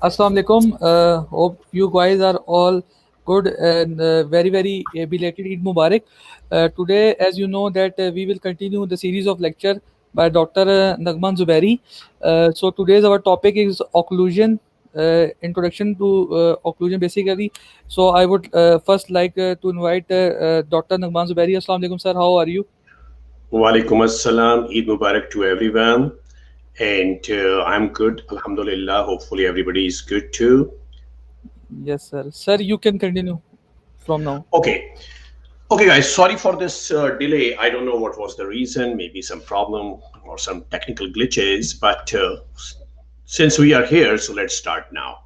Assalamu alaikum. Hope you guys are all good and very belated Eid Mubarak. Today, as you know, that we will continue the series of lecture by Dr. Naghman Zuberi. So today's our topic is occlusion. Introduction to occlusion, basically. So I would first like to invite Dr. Naghman Zuberi. Assalamu alaikum, sir. How are you? Walaikum assalam, Eid Mubarak to everyone. And I'm good, Alhamdulillah. Hopefully, everybody is good too. Yes, sir. Sir, you can continue from now. Okay, okay, guys, sorry for this delay. I don't know what was the reason, maybe some problem or some technical glitches, but since we are here, so let's start now.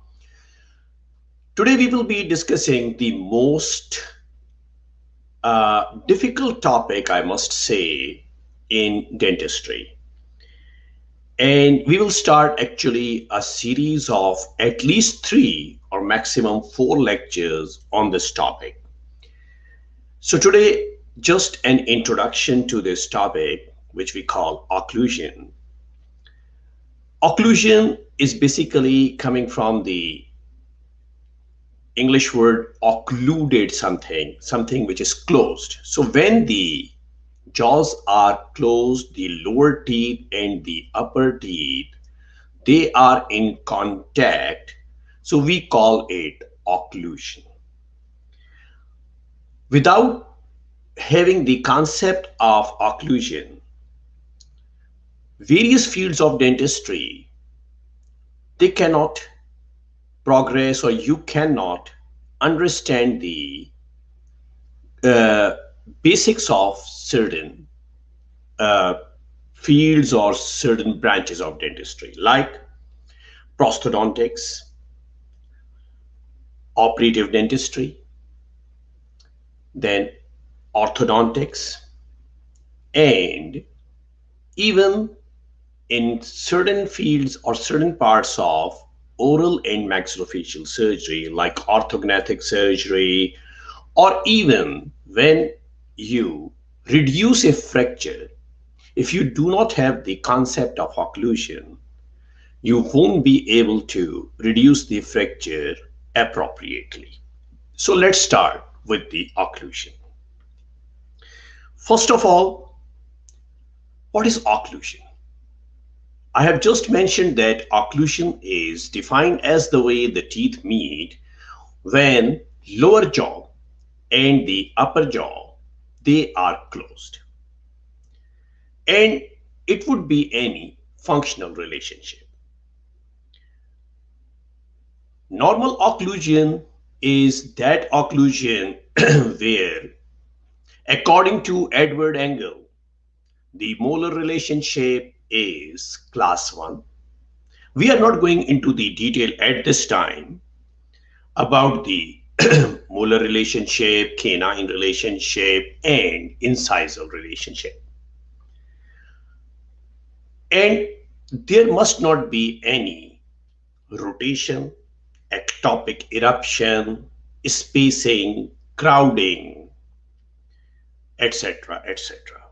Today, we will be discussing the most difficult topic, I must say, in dentistry. And we will start actually a series of at least three or maximum four lectures on this topic. So, today, just an introduction to this topic, which we call occlusion. Occlusion is basically coming from the English word occluded something, something which is closed. So, when the jaws are closed, the lower teeth and the upper teeth, they are in contact, so we call it occlusion. Without having the concept of occlusion, various fields of dentistry, they cannot progress, or you cannot understand the uh, basics of certain uh, fields or certain branches of dentistry, like prosthodontics, operative dentistry, then orthodontics, and even in certain fields or certain parts of oral and maxillofacial surgery, like orthognathic surgery, or even when you reduce a fracture, if you do not have the concept of occlusion, you won't be able to reduce the fracture appropriately. So let's start with the occlusion. First of all, what is occlusion? I have just mentioned that occlusion is defined as the way the teeth meet when lower jaw and the upper jaw, they are closed. And it would be any functional relationship. Normal occlusion is that occlusion where, according to Edward Engel, the molar relationship is class 1. We are not going into the detail at this time about the molar relationship, canine relationship, and incisal relationship. And there must not be any rotation, ectopic eruption, spacing, crowding, etc., etc.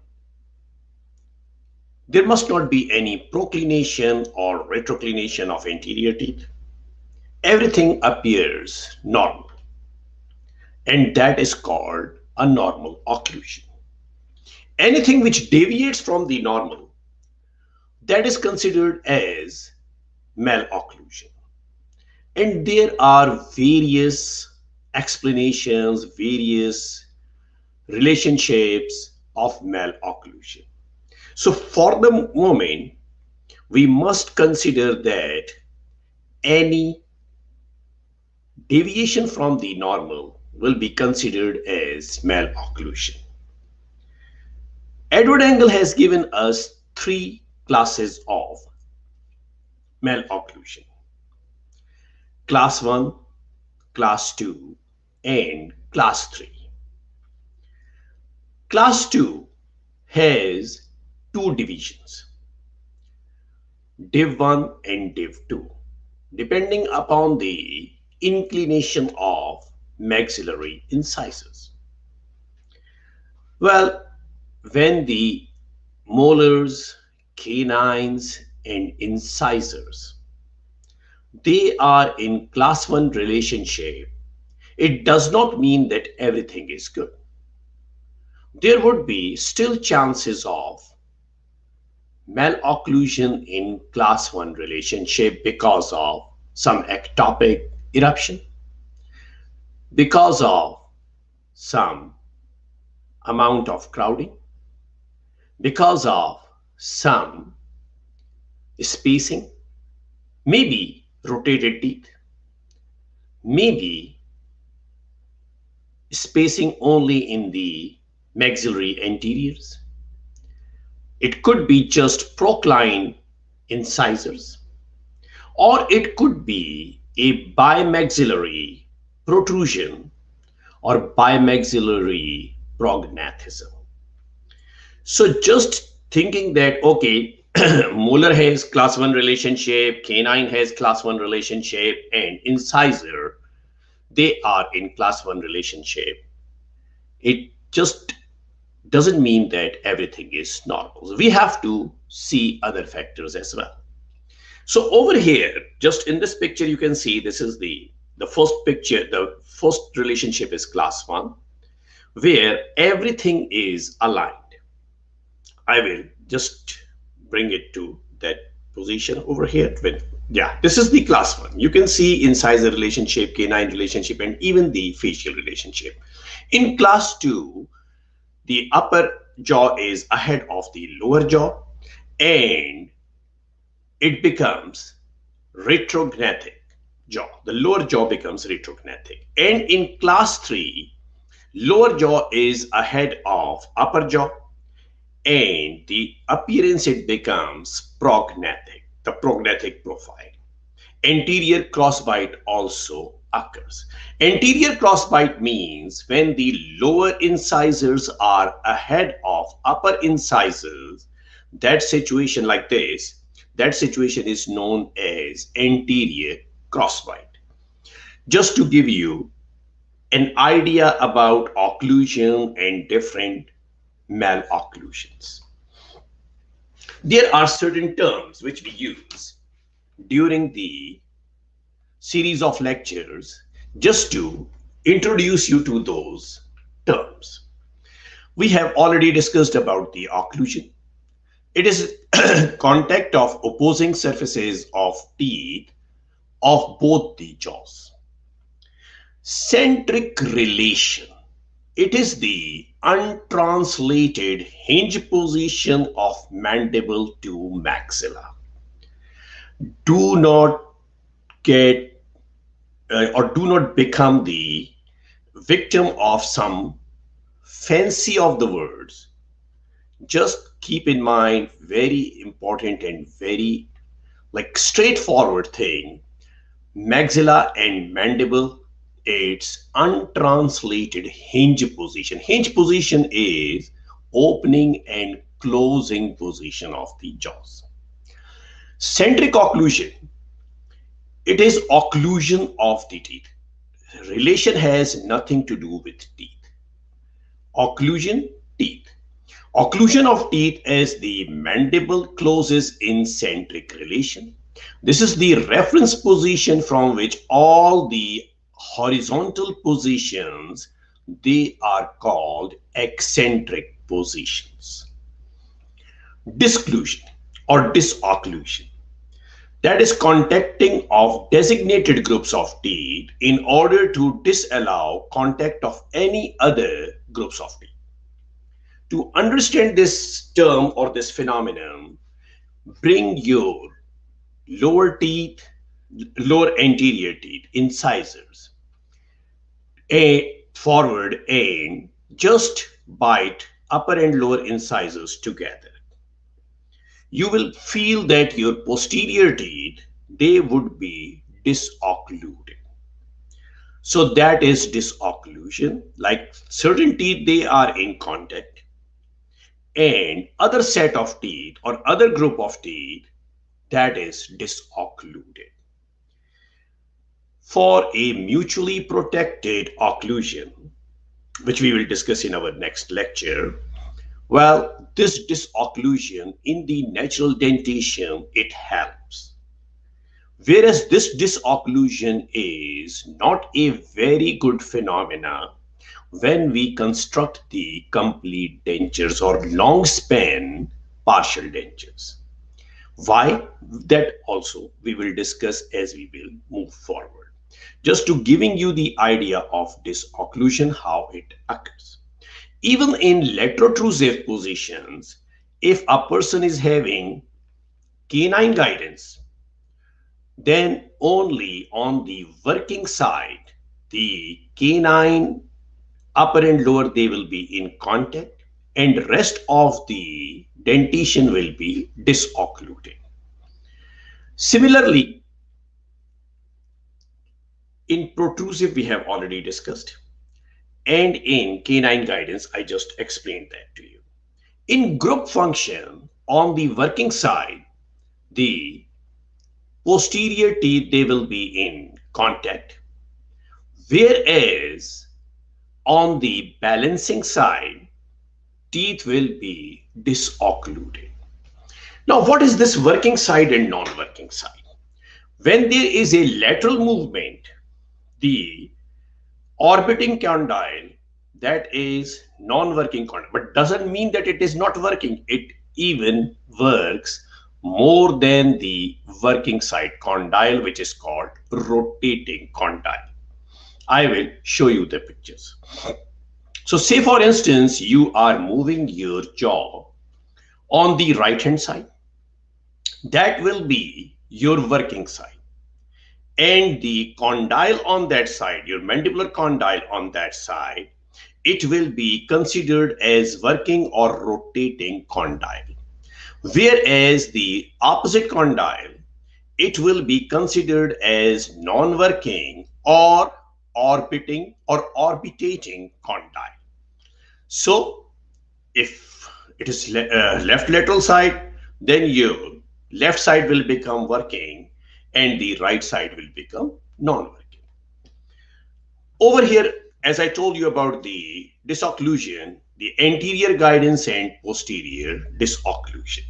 There must not be any proclination or retroclination of anterior teeth. Everything appears normal, and that is called a normal occlusion. Anything which deviates from the normal, that is considered as malocclusion. And there are various explanations, various relationships of malocclusion. So, for the moment, we must consider that any deviation from the normal will be considered as malocclusion. Edward Engel has given us three classes of malocclusion: class 1, class 2, and class 3. Class 2 has two divisions, div 1 and div 2, depending upon the inclination of maxillary incisors. Well, when the molars, canines, and incisors, they are in class 1 relationship, it does not mean that everything is good. There would be still chances of malocclusion in class 1 relationship because of some ectopic eruption, because of some amount of crowding, because of some spacing, maybe rotated teeth, maybe spacing only in the maxillary anteriors. It could be just procline incisors, or it could be a bimaxillary protrusion or bimaxillary prognathism. So just thinking that, okay, molar has class 1 relationship, canine has class 1 relationship, and incisor, they are in class 1 relationship. It just doesn't mean that everything is normal. So we have to see other factors as well. So over here, just in this picture, you can see this is the first picture. The first relationship is class 1, where everything is aligned. I will just bring it to that position over here. With, yeah, this is the class 1. You can see incisor relationship, canine relationship, and even the facial relationship. In class 2, the upper jaw is ahead of the lower jaw, and it becomes retrognathic jaw. The lower jaw becomes retrognathic. And in class 3, lower jaw is ahead of upper jaw, and the appearance it becomes prognathic, the prognathic profile. Anterior crossbite also occurs. Anterior crossbite means when the lower incisors are ahead of upper incisors, that situation like this, that situation is known as anterior crossbite. Just to give you an idea about occlusion and different malocclusions, there are certain terms which we use during the series of lectures just to introduce you to those terms. We have already discussed about the occlusion. It is contact of opposing surfaces of teeth of both the jaws. Centric relation. It is the untranslated hinge position of mandible to maxilla. Do not get or do not become the victim of some fancy of the words. Just keep in mind very important and very like straightforward thing. Maxilla and mandible, its untranslated hinge position. Hinge position is opening and closing position of the jaws. Centric occlusion, it is occlusion of the teeth. Relation has nothing to do with teeth. Occlusion, teeth. Occlusion of teeth as the mandible closes in centric relation. This is the reference position from which all the horizontal positions, they are called eccentric positions. Disclusion or disocclusion, that is contacting of designated groups of teeth in order to disallow contact of any other groups of teeth. To understand this term or this phenomenon, bring your lower teeth, lower anterior teeth, incisors, a forward, and just bite upper and lower incisors together. You will feel that your posterior teeth, they would be disoccluded. So that is disocclusion. Like certain teeth, they are in contact, and other set of teeth or other group of teeth, that is disoccluded. For a mutually protected occlusion, which we will discuss in our next lecture, well, this disocclusion in the natural dentition, it helps. Whereas this disocclusion is not a very good phenomena when we construct the complete dentures or long span partial dentures. Why? That also we will discuss as we will move forward. Just to giving you the idea of disocclusion, how it occurs. Even in laterotrusive positions, if a person is having canine guidance, then only on the working side, the canine upper and lower, they will be in contact, and rest of the dentition will be disoccluded. Similarly, in protrusive, we have already discussed, and in canine guidance, I just explained that to you. In group function, on the working side, the posterior teeth, they will be in contact, whereas on the balancing side, teeth will be disoccluded. Now, what is this working side and non-working side? When there is a lateral movement, the orbiting condyle, that is non-working condyle, but doesn't mean that it is not working. It even works more than the working side condyle, which is called rotating condyle. I will show you the pictures. So say for instance, you are moving your jaw on the right hand side. That will be your working side. And the condyle on that side, your mandibular condyle on that side, it will be considered as working or rotating condyle. Whereas the opposite condyle, it will be considered as non-working or orbiting or orbitating condyle. So if it is left lateral side, then your left side will become working and the right side will become non-working. Over here, as I told you about the disocclusion, the anterior guidance and posterior disocclusion.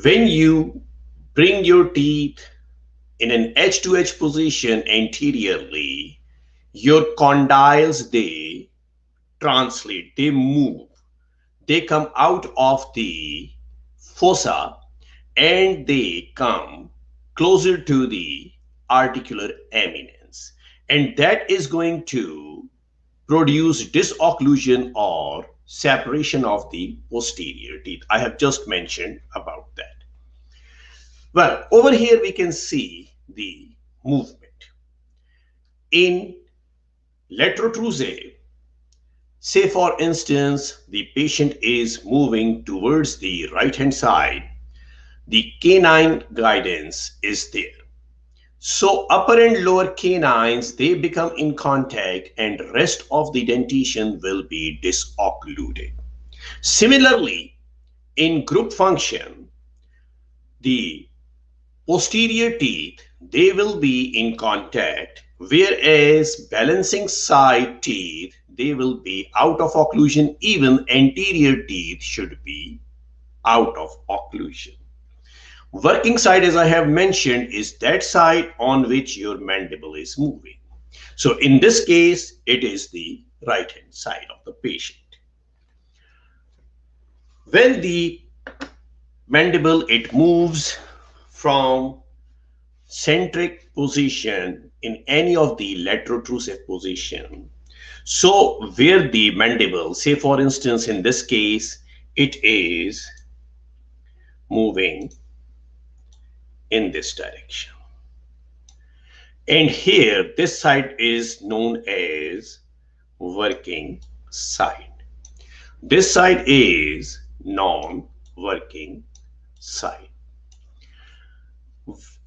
When you bring your teeth in an edge to edge position anteriorly, your condyles, they translate, they move, they come out of the fossa and they come closer to the articular eminence, and that is going to produce disocclusion or separation of the posterior teeth. I have just mentioned about that. Well, over here we can see the movement in laterotrusive. Say for instance, the patient is moving towards the right hand side, the canine guidance is there. So upper and lower canines, they become in contact and rest of the dentition will be disoccluded. Similarly, in group function, the posterior teeth, they will be in contact, whereas balancing side teeth, they will be out of occlusion. Even anterior teeth should be out of occlusion. Working side, as I have mentioned, is that side on which your mandible is moving. So in this case, it is the right hand side of the patient. When the mandible, it moves from centric position in any of the laterotrusive position, so where the mandible, say for instance in this case, it is moving in this direction, and here this side is known as working side, this side is non-working side.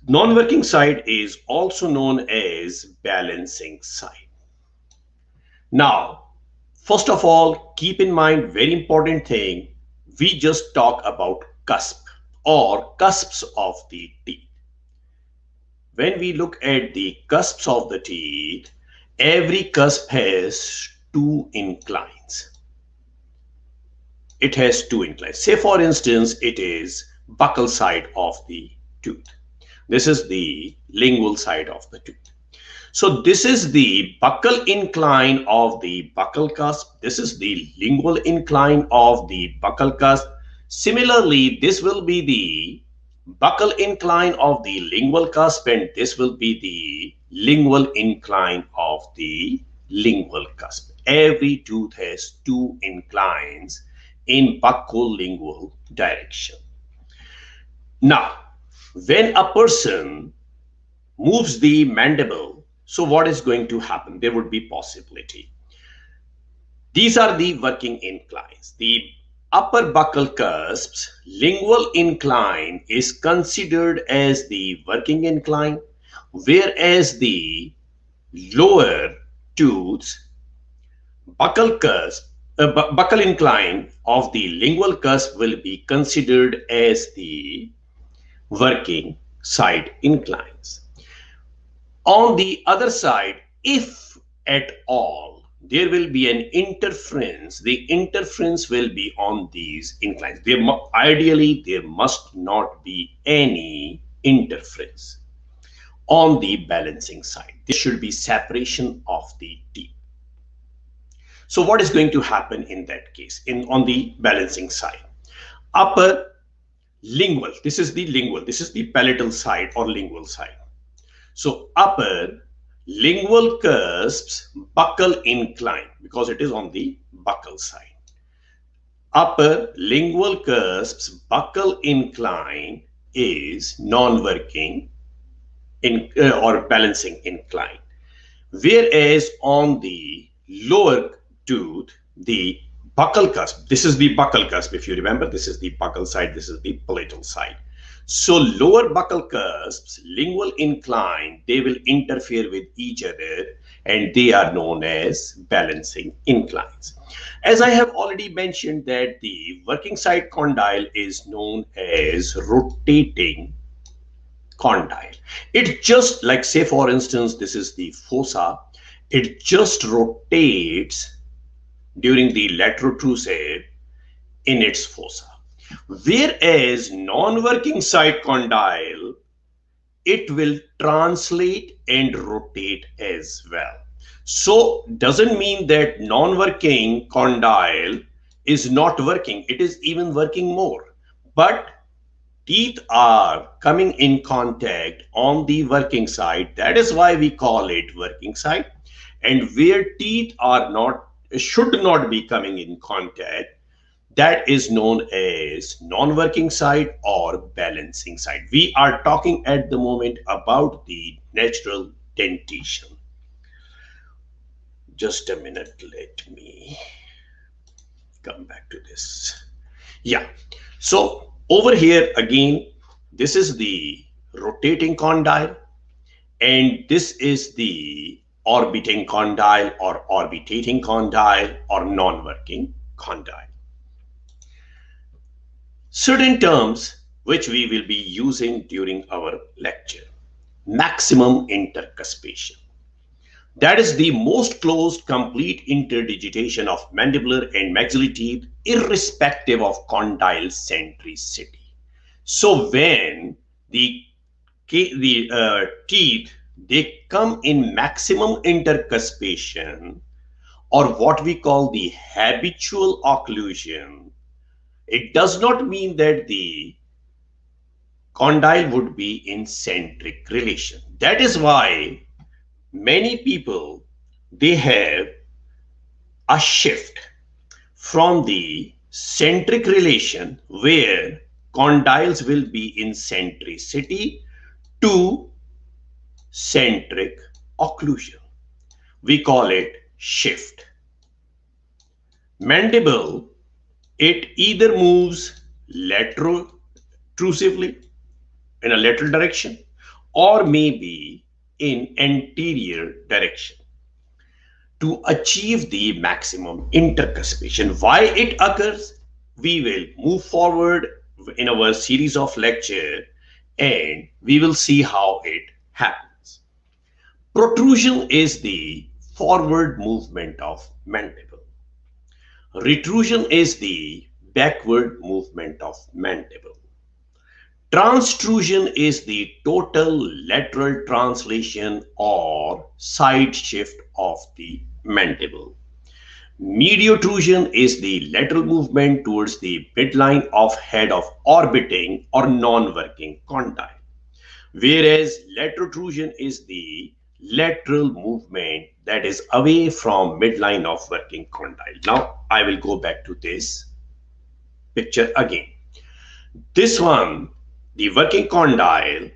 Non-working side is also known as balancing side. Now, first of all, keep in mind very important thing, we just talk about cusp or cusps of the teeth. When we look at the cusps of the teeth, every cusp has two inclines. It has two inclines. Say for instance, it is buccal side of the tooth. This is the lingual side of the tooth. So this is the buccal incline of the buccal cusp. This is the lingual incline of the buccal cusp. Similarly, this will be the buccal incline of the lingual cusp, and this will be the lingual incline of the lingual cusp. Every tooth has two inclines in buccolingual direction. Now, when a person moves the mandible, so what is going to happen? There would be possibility. These are the working inclines. The upper buccal cusp's lingual incline is considered as the working incline, whereas the lower tooth's buccal incline of the lingual cusp will be considered as the working side inclines. On the other side, if at all there will be an interference, the interference will be on these inclines. Ideally, there must not be any interference on the balancing side. There should be separation of the teeth. So what is going to happen in that case on the balancing side? Upper lingual, this is the lingual, this is the palatal side or lingual side. So upper lingual cusp's buccal incline, because it is on the buccal side. Upper lingual cusp's buccal incline is non-working or balancing incline. Whereas on the lower tooth, the buccal cusp, this is the buccal cusp, if you remember, this is the buccal side, this is the palatal side. So lower buccal cusps, lingual incline, they will interfere with each other, and they are known as balancing inclines. As I have already mentioned that the working side condyle is known as rotating condyle. It just like, say for instance, this is the fossa, it just rotates during the laterotrusive in its fossa. Whereas non-working side condyle, it will translate and rotate as well. So doesn't mean that non-working condyle is not working. It is even working more. But teeth are coming in contact on the working side. That is why we call it working side. And where teeth are not, should not be coming in contact, that is known as non-working side or balancing side. We are talking at the moment about the natural dentition. Just a minute, let me come back to this. Yeah, so over here again, this is the rotating condyle, and this is the orbiting condyle or orbitating condyle or non-working condyle. Certain terms which we will be using during our lecture. Maximum intercuspation. That is the most closed complete interdigitation of mandibular and maxillary teeth irrespective of condyle centricity. So when the teeth, they come in maximum intercuspation or what we call the habitual occlusion, it does not mean that the condyle would be in centric relation. That is why many people, they have a shift from the centric relation where condyles will be in centricity to centric occlusion. We call it shift. Mandible, it either moves laterotrusively in a lateral direction or maybe in anterior direction to achieve the maximum intercuspation. Why it occurs, we will move forward in our series of lecture and we will see how it happens. Protrusion is the forward movement of mandible. Retrusion is the backward movement of mandible. Transtrusion is the total lateral translation or side shift of the mandible. Mediotrusion is the lateral movement towards the midline of head of orbiting or non-working condyle, whereas laterotrusion is the lateral movement that is away from midline of working condyle. Now I will go back to this picture again. This one, the working condyle,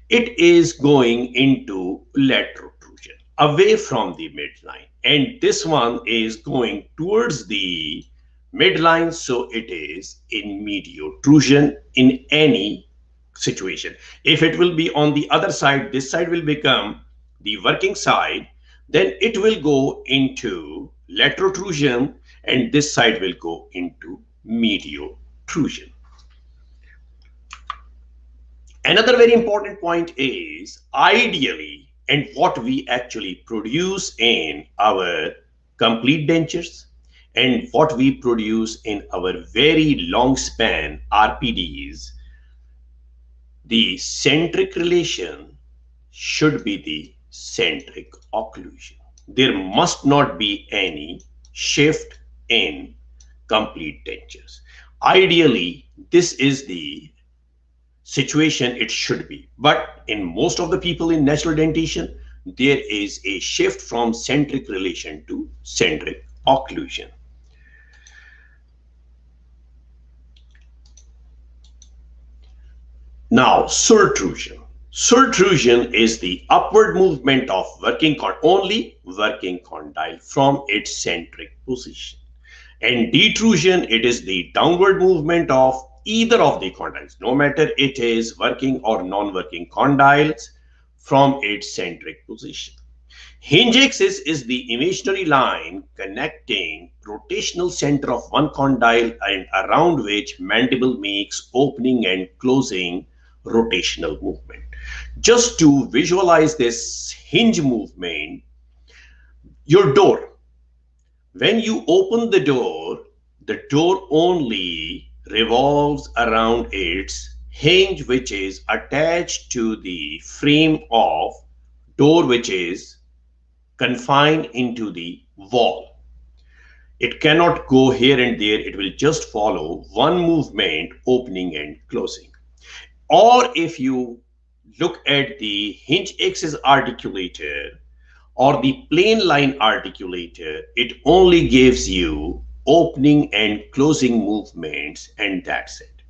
it is going into lateral protrusion away from the midline, and this one is going towards the midline, so it is in mediotrusion in any situation. If it will be on the other side, this side will become the working side, then it will go into laterotrusion, and this side will go into mediotrusion. Another very important point is ideally and what we actually produce in our complete dentures and what we produce in our very long span RPDs, the centric relation should be the centric occlusion. There must not be any shift in complete dentures. Ideally, this is the situation it should be. But in most of the people in natural dentition, there is a shift from centric relation to centric occlusion. Now, surtrusion. Surtrusion is the upward movement of only working condyle from its centric position. And detrusion, it is the downward movement of either of the condyles, no matter it is working or non-working condyles, from its centric position. Hinge axis is the imaginary line connecting rotational center of one condyle and around which mandible makes opening and closing rotational movement. Just to visualize this hinge movement, your door, when you open the door only revolves around its hinge, which is attached to the frame of door, which is confined into the wall. It cannot go here and there. It will just follow one movement, opening and closing. Or if you look at the hinge axis articulator or the plane line articulator, it only gives you opening and closing movements, and that's it.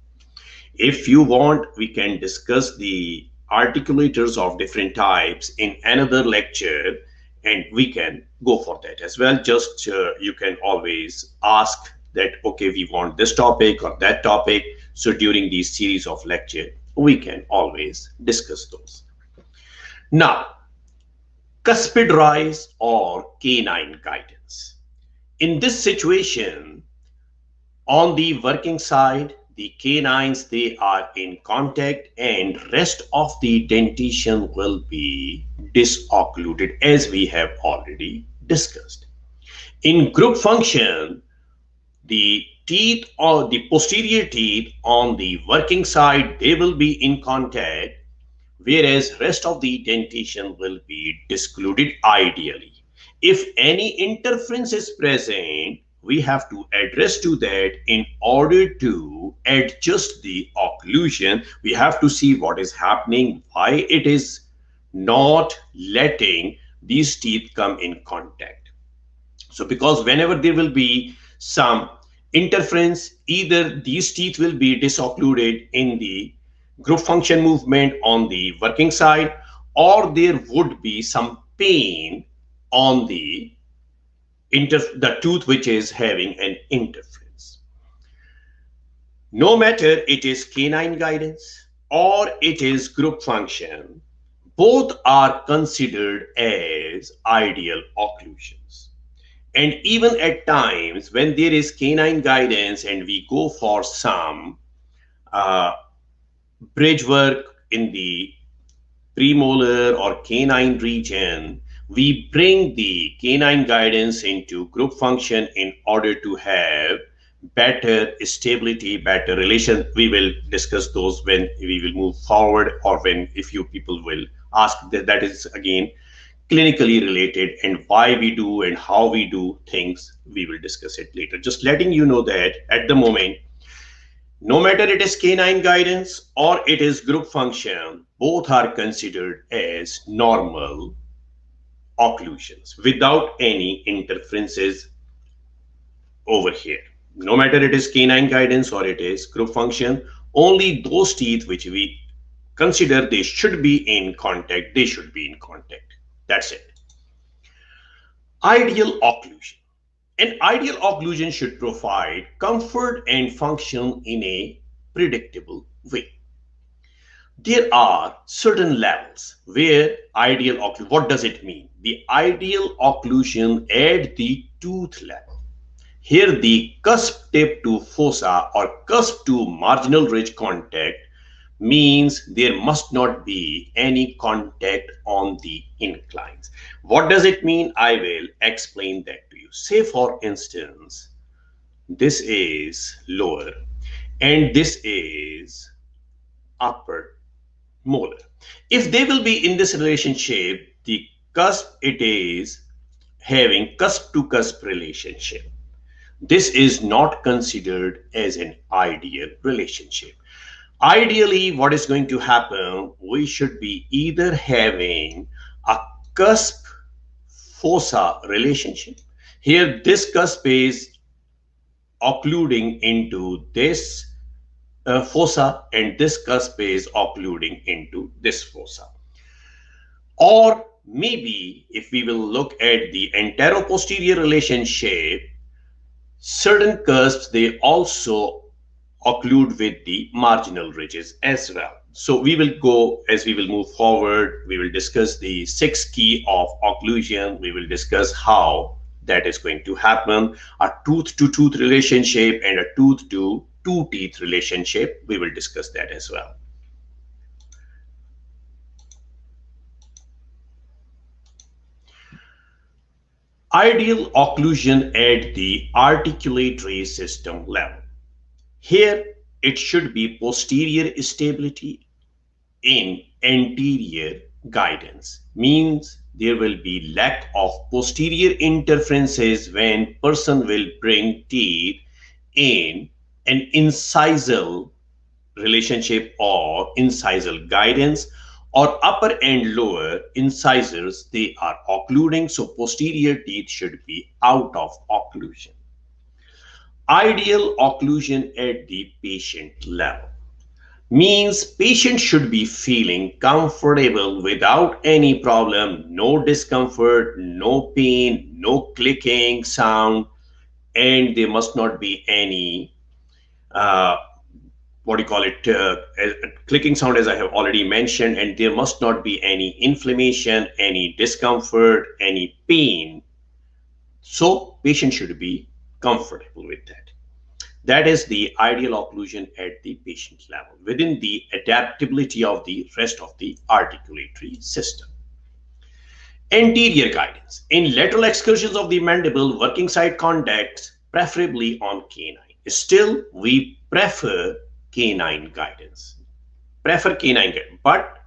If you want, we can discuss the articulators of different types in another lecture, and we can go for that as well. Just you can always ask that, okay, we want this topic or that topic. So during these series of lecture, we can always discuss those. Now, cuspid rise or canine guidance. In this situation, on the working side, the canines, they are in contact and rest of the dentition will be disoccluded, as we have already discussed. In group function, the teeth or the posterior teeth on the working side, they will be in contact, whereas rest of the dentition will be discluded ideally. If any interference is present, we have to address to that. In order to adjust the occlusion, we have to see what is happening, why it is not letting these teeth come in contact. So because whenever there will be some interference, either these teeth will be disoccluded in the group function movement on the working side, or there would be some pain on the tooth which is having an interference. No matter it is canine guidance or it is group function, both are considered as ideal occlusions. And even at times when there is canine guidance and we go for some bridge work in the premolar or canine region, we bring the canine guidance into group function in order to have better stability, better relation. We will discuss those when we will move forward, or when a few people will ask. That is again clinically related, and why we do and how we do things, we will discuss it later. Just letting you know that at the moment, no matter it is canine guidance or it is group function, both are considered as normal occlusions without any interferences over here. No matter it is canine guidance or it is group function, only those teeth which we consider they should be in contact, they should be in contact. That's it. Ideal occlusion. An ideal occlusion should provide comfort and function in a predictable way. There are certain levels where ideal occlusion, what does it mean? The ideal occlusion at the tooth level. Here, the cusp tip to fossa or cusp to marginal ridge contact means there must not be any contact on the inclines. What does it mean? I will explain that to you. Say, for instance, this is lower and this is upper molar. If they will be in this relationship, the cusp, it is having cusp to cusp relationship. This is not considered as an ideal relationship. Ideally, what is going to happen, we should be either having a cusp fossa relationship. Here, this cusp is occluding into this fossa, and this cusp is occluding into this fossa. Or maybe if we will look at the antero-posterior relationship, certain cusps, they also occlude with the marginal ridges as well. So we will go, as we will move forward, we will discuss the 6 key of occlusion. We will discuss how that is going to happen, a tooth to tooth relationship and a tooth to two teeth relationship. We will discuss that as well. Ideal occlusion at the articulatory system level. Here, it should be posterior stability in anterior guidance. Means there will be lack of posterior interferences when person will bring teeth in an incisal relationship or incisal guidance, or upper and lower incisors, they are occluding, so posterior teeth should be out of occlusion. Ideal occlusion at the patient level means patient should be feeling comfortable without any problem, no discomfort, no pain, no clicking sound, and there must not be any what do you call it, clicking sound, as I have already mentioned, and there must not be any inflammation, any discomfort, any pain. So patient should be comfortable with that. That is the ideal occlusion at the patient level within the adaptability of the rest of the articulatory system. Anterior guidance. In lateral excursions of the mandible, working side contacts, preferably on canine. Still, we prefer canine guidance. But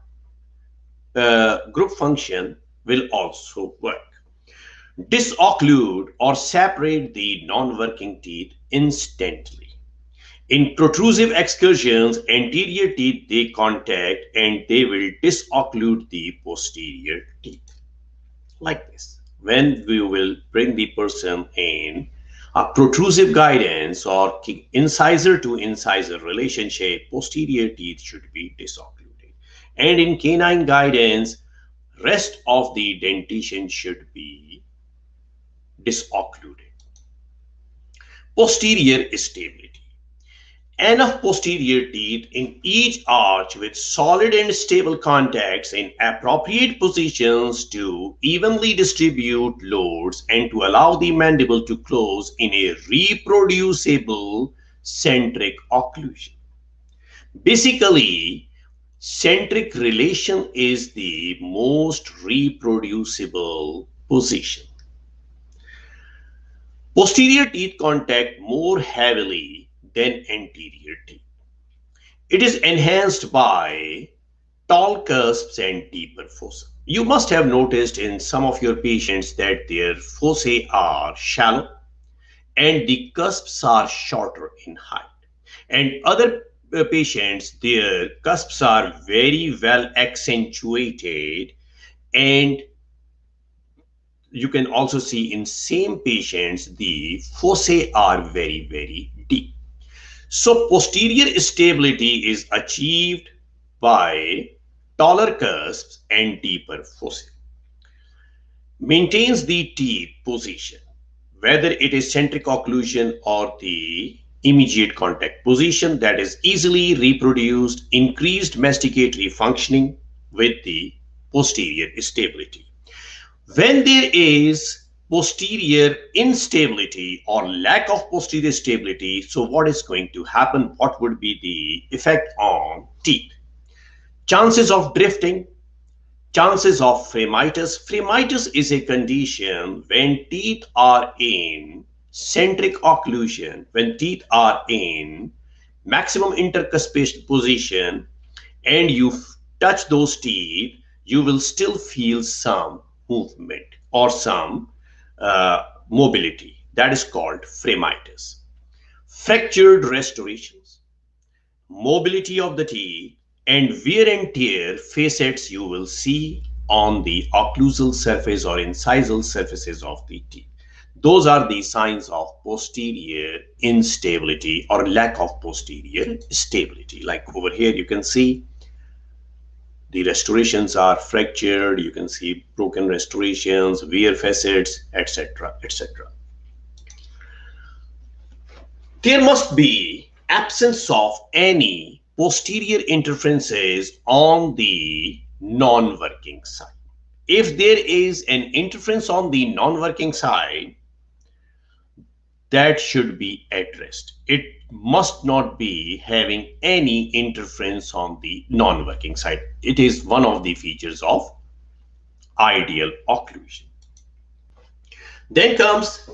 group function will also work. Disocclude or separate the non-working teeth instantly. In protrusive excursions, anterior teeth, they contact and they will disocclude the posterior teeth. Like this. When we will bring the person in a protrusive guidance or incisor to incisor relationship, posterior teeth should be disoccluded. And in canine guidance, rest of the dentition should be disoccluded. Posterior stability. Enough posterior teeth in each arch with solid and stable contacts in appropriate positions to evenly distribute loads and to allow the mandible to close in a reproducible centric occlusion. Basically, centric relation is the most reproducible position. Posterior teeth contact more heavily than anterior teeth. It is enhanced by tall cusps and deeper fossa. You must have noticed in some of your patients that their fossae are shallow and the cusps are shorter in height. And other patients, their cusps are very well accentuated, and you can also see in same patients the fossae are very deep. So posterior stability is achieved by taller cusps and deeper fossae. Maintains the teeth position, whether it is centric occlusion or the immediate contact position, that is easily reproduced, increased masticatory functioning with the posterior stability. When there is posterior instability or lack of posterior stability, so what is going to happen? What would be the effect on teeth? Chances of drifting, chances of phreamitis. Phreamitis is a condition when teeth are in centric occlusion, when teeth are in maximum intercuspation position, and you touch those teeth, you will still feel some movement or some mobility. That is called phreamitis. Fractured restorations, mobility of the teeth, and wear and tear facets you will see on the occlusal surface or incisal surfaces of the teeth. Those are the signs of posterior instability or lack of posterior stability. Like over here, you can see the restorations are fractured, you can see broken restorations, wear facets, etc. etc. There must be absence of any posterior interferences on the non-working side. If there is an interference on the non-working side, that should be addressed. It must not be having any interference on the non-working side. It is one of the features of ideal occlusion. Then comes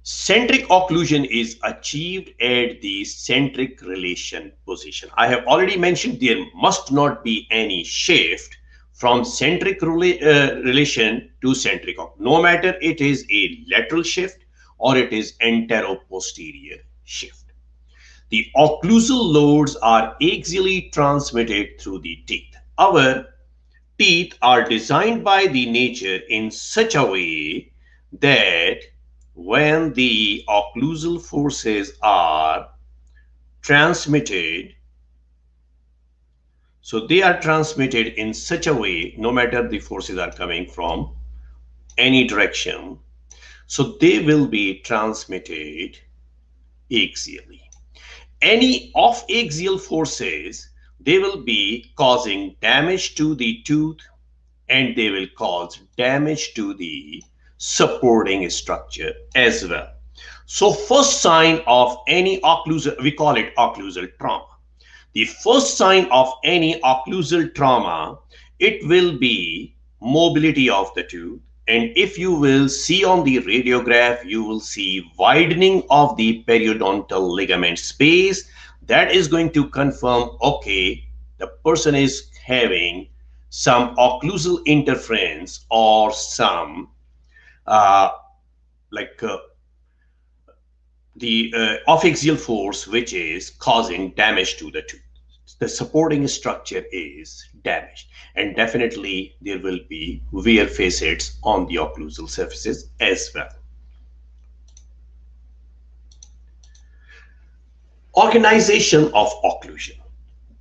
centric occlusion is achieved at the centric relation position. I have already mentioned there must not be any shift from centric relation to centric. No matter it is a lateral shift or it is antero-posterior shift. The occlusal loads are axially transmitted through the teeth. Our teeth are designed by the nature in such a way that when the occlusal forces are transmitted, so they are transmitted in such a way, no matter the forces are coming from any direction, so they will be transmitted axially. Any off axial forces, they will be causing damage to the tooth and they will cause damage to the supporting structure as well. So first sign of any occlusal, we call it occlusal trauma. The first sign of any occlusal trauma, it will be mobility of the tooth. And if you will see on the radiograph, you will see widening of the periodontal ligament space. That is going to confirm, okay, the person is having some occlusal interference or some uh, like the off-axial force which is causing damage to the tooth. The supporting structure is damaged, and definitely there will be wear facets on the occlusal surfaces as well. Organization of occlusion.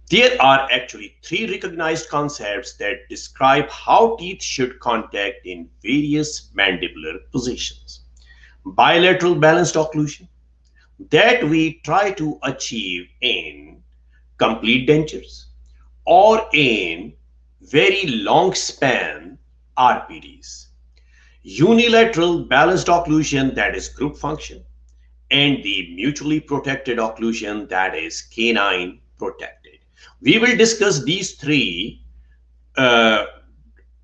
There are actually three recognized concepts that describe how teeth should contact in various mandibular positions. Bilateral balanced occlusion, that we try to achieve in complete dentures or in very long span RPDs. Unilateral balanced occlusion, that is group function, and the mutually protected occlusion, that is canine protected. We will discuss these three uh,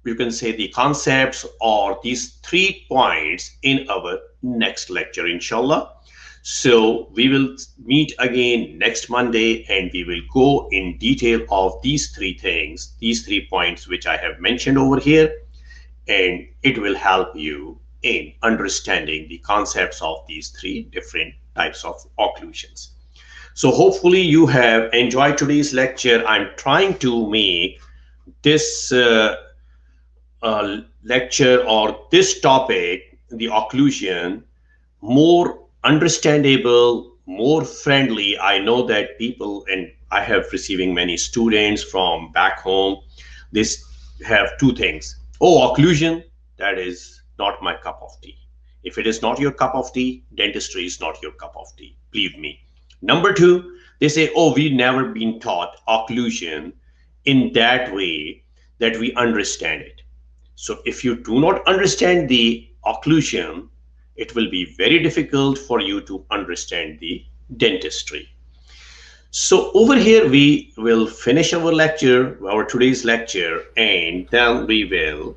you can say the concepts or these 3 points in our next lecture, inshallah. So we will meet again next Monday and we will go in detail of these 3 things, these 3 points which I have mentioned over here, and it will help you in understanding the concepts of these 3 different types of occlusions. So hopefully you have enjoyed today's lecture. I'm trying to make this lecture or this topic, the occlusion, more understandable, more friendly. I know that people, and I have receiving many students from back home, this have 2 things. Oh, occlusion, that is not my cup of tea. If it is not your cup of tea, dentistry is not your cup of tea. Believe me. Number 2, they say, oh, we never been taught occlusion in that way that we understand it. So if you do not understand the occlusion, it will be very difficult for you to understand the dentistry. So over here we will finish our lecture, our today's lecture, and then we will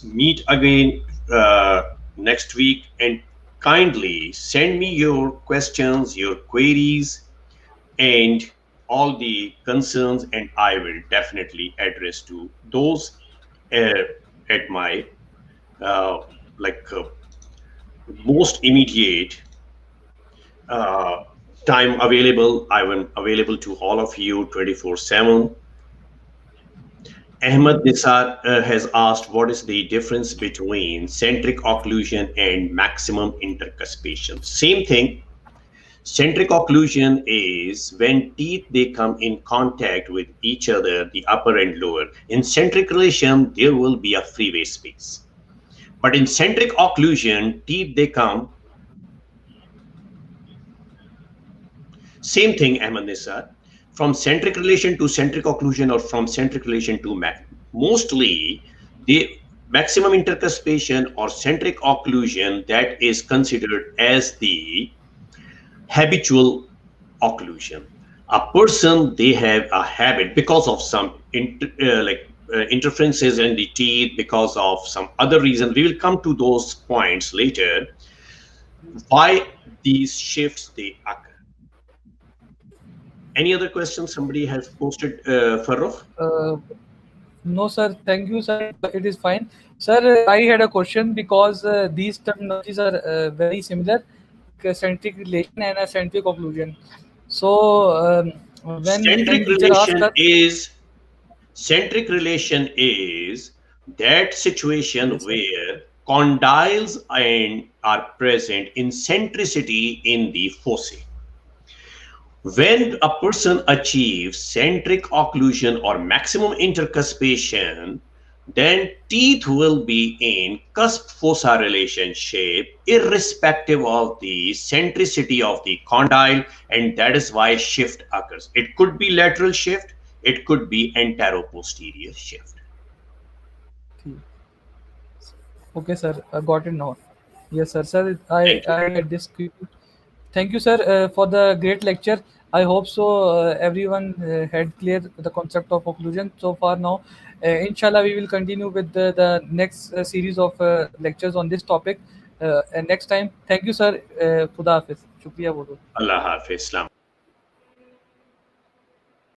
meet again next week. And kindly send me your questions, your queries, and all the concerns, and I will definitely address to those uh, at my uh, like most immediate uh, time available. I am available to all of you 24/7. Ahmed Nisar has asked what is the difference between centric occlusion and maximum intercuspation. Same thing. Centric occlusion is when teeth they come in contact with each other, the upper and lower. In centric relation, there will be a freeway space. But in centric occlusion, teeth they come. Same thing, Ahmed Nisar. From centric relation to centric occlusion or from centric relation to mostly the maximum intercuspation or centric occlusion, that is considered as the habitual occlusion. A person, they have a habit because of some interferences in the teeth, because of some other reason. We will come to those points later. Why these shifts they occur? Any other questions somebody has posted, Farrukh? Uh, no, sir. Thank you, sir. It is fine, sir. I had a question because these terminologies are very similar, like a centric relation and a centric occlusion. So when Centric teacher asks relation us, is centric relation is that situation yes, sir. where condyles and are present in centricity in the foci. When a person achieves centric occlusion or maximum intercuspation, then teeth will be in cusp fossa relationship irrespective of the centricity of the condyle, and that is why shift occurs. It could be lateral shift, it could be antero-posterior shift. Okay, sir. I got it now. Yes, sir. Sir, I Thank you. I get this. Thank you, sir, for the great lecture. I hope so. Everyone had clear the concept of occlusion so far now. Inshallah, we will continue with the next series of lectures on this topic. And next time, thank you, sir. Khuda Hafiz. Shukriya bolo. Allah Hafiz.